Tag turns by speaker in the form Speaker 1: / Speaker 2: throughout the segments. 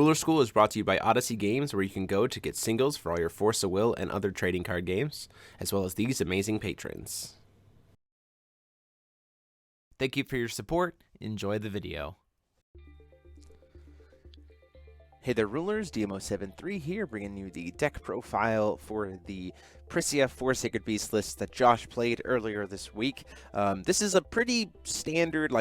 Speaker 1: Ruler School is brought to you by Odyssey Games, where you can go to get singles for all your Force of Will and other trading card games, as well as these amazing patrons.
Speaker 2: Thank you for your support. Enjoy the video.
Speaker 3: Hey there, Rulers. DMO73 here, bringing you the deck profile for the Pricia 4 Sacred Beast list that Josh played earlier this week. This is a pretty standard,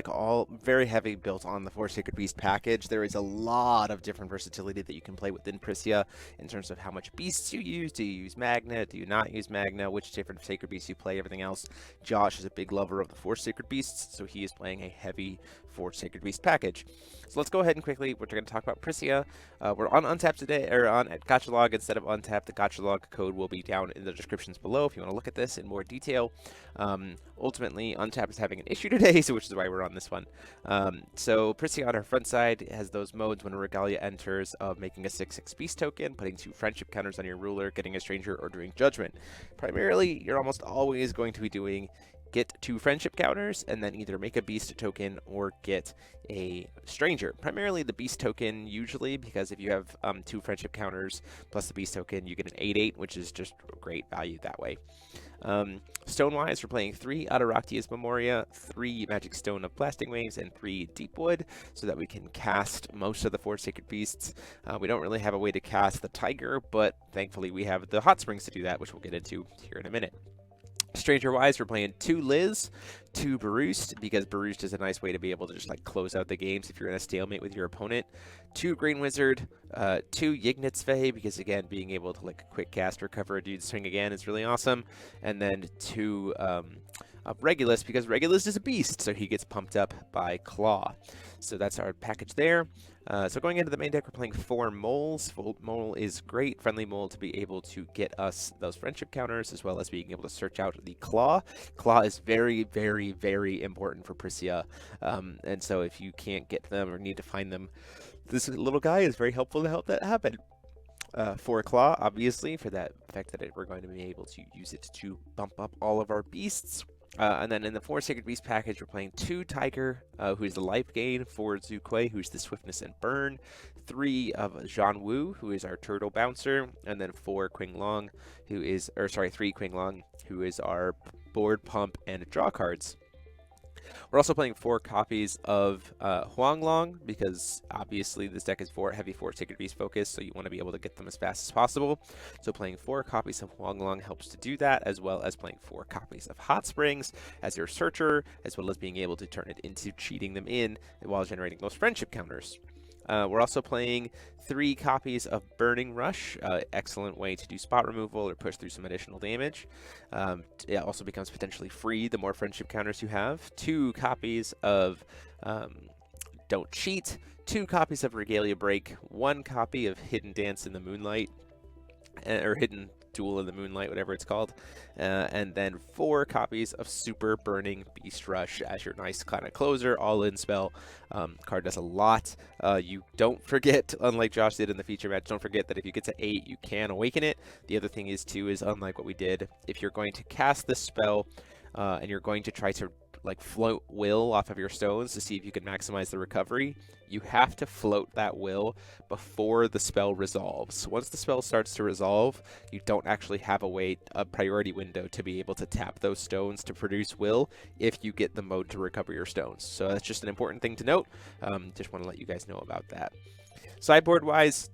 Speaker 3: very heavy built on the 4 Sacred Beast package. There is a lot of different versatility that you can play within Pricia in terms of how much beasts you use. Do you use Magna? Do you not use Magna? Which different Sacred Beasts you play? Everything else. Josh is a big lover of the 4 Sacred Beasts, so he is playing a heavy 4 Sacred Beast package. So let's go ahead and quickly, we're going to talk about Pricia. We're on Untapped today, or on at Gotchalog instead of Untapped. The Gotchalog code will be down in the descriptions below if you want to look at this in more detail. Ultimately, Untapped is having an issue today, so which is why we're on this one. So Pricia on our front side has those modes when a Regalia enters of making a 6/6 beast token, putting 2 friendship counters on your ruler, getting a stranger, or doing judgment. Primarily, you're almost always going to be doing get 2 friendship counters and then either make a beast token or get a stranger. Primarily the beast token usually, because if you have 2 friendship counters plus the beast token, you get an 8/8, which is just great value that way. Stone-wise, we're playing 3 Adaractia's Memoria, 3 Magic Stone of Blasting Waves, and 3 Deepwood, so that we can cast most of the 4 Sacred Beasts. We don't really have a way to cast the Tiger, but thankfully we have the Hot Springs to do that, which we'll get into here in a minute. Stranger-wise, we're playing 2 Liz, 2 Baroost, because Baroost is a nice way to be able to just close out the games if you're in a stalemate with your opponent. 2 Green Wizard, 2 Yignitzveh, because again, being able to quick cast recover a dude's swing again is really awesome. And then 2 Regulus, because Regulus is a beast, so he gets pumped up by Claw. So that's our package there. So going into the main deck, we're playing 4 Moles. Mole is great, friendly mole, to be able to get us those friendship counters, as well as being able to search out the Claw. Claw is very, very, very important for Pricia, and so if you can't get them or need to find them, this little guy is very helpful to help that happen. 4 Claw, obviously, for that fact that we're going to be able to use it to bump up all of our beasts. And then in the 4 Sacred Beast package, we're playing 2 Tiger, who is the life gain, 4 Zuquei, who's the swiftness and burn, 3 of Zhan Wu, who is our turtle bouncer, and then 4 Qinglong, 3 Qinglong, who is our board pump and draw cards. We're also playing 4 copies of Huanglong, because obviously this deck is heavy 4 Sacred Beast focus, so you want to be able to get them as fast as possible. So playing 4 copies of Huanglong helps to do that, as well as playing 4 copies of Hot Springs as your searcher, as well as being able to turn it into cheating them in while generating those friendship counters. We're also playing 3 copies of Burning Rush, excellent way to do spot removal or push through some additional damage. It also becomes potentially free the more friendship counters you have. 2 copies of Don't Cheat, 2 copies of Regalia Break, 1 copy of Hidden Dance in the Moonlight, or Hidden Duel in the Moonlight, whatever it's called, and then 4 copies of Super Burning Beast Rush as your nice kind of closer, all-in spell. Card does a lot. You don't forget, unlike Josh did in the feature match, don't forget that if you get to 8, you can awaken it. The other thing is, too, is unlike what we did, if you're going to cast this spell, and you're going to try to float will off of your stones to see if you can maximize the recovery, you have to float that will before the spell resolves. Once the spell starts to resolve, you don't actually have a priority window to be able to tap those stones to produce will if you get the mode to recover your stones. So that's just an important thing to note. Just want to let you guys know about that. Sideboard wise,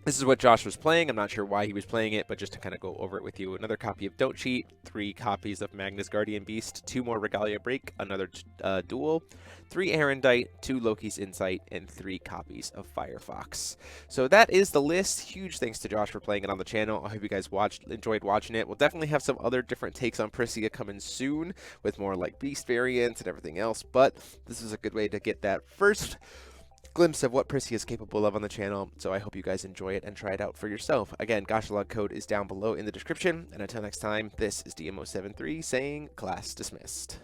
Speaker 3: this is what Josh was playing. I'm not sure why he was playing it, but just to kind of go over it with you. Another copy of Don't Cheat, 3 copies of Magnus Guardian Beast, 2 more Regalia Break, another Duel, 3 Arendite, 2 Loki's Insight, and 3 copies of Firefox. So that is the list. Huge thanks to Josh for playing it on the channel. I hope you guys enjoyed watching it. We'll definitely have some other different takes on Pricia coming soon with more Beast variants and everything else, but this is a good way to get that first glimpse of what Pricia is capable of on the channel, so I hope you guys enjoy it and try it out for yourself. Again, Gotchalog code is down below in the description, and until next time, this is DMO73 saying class dismissed.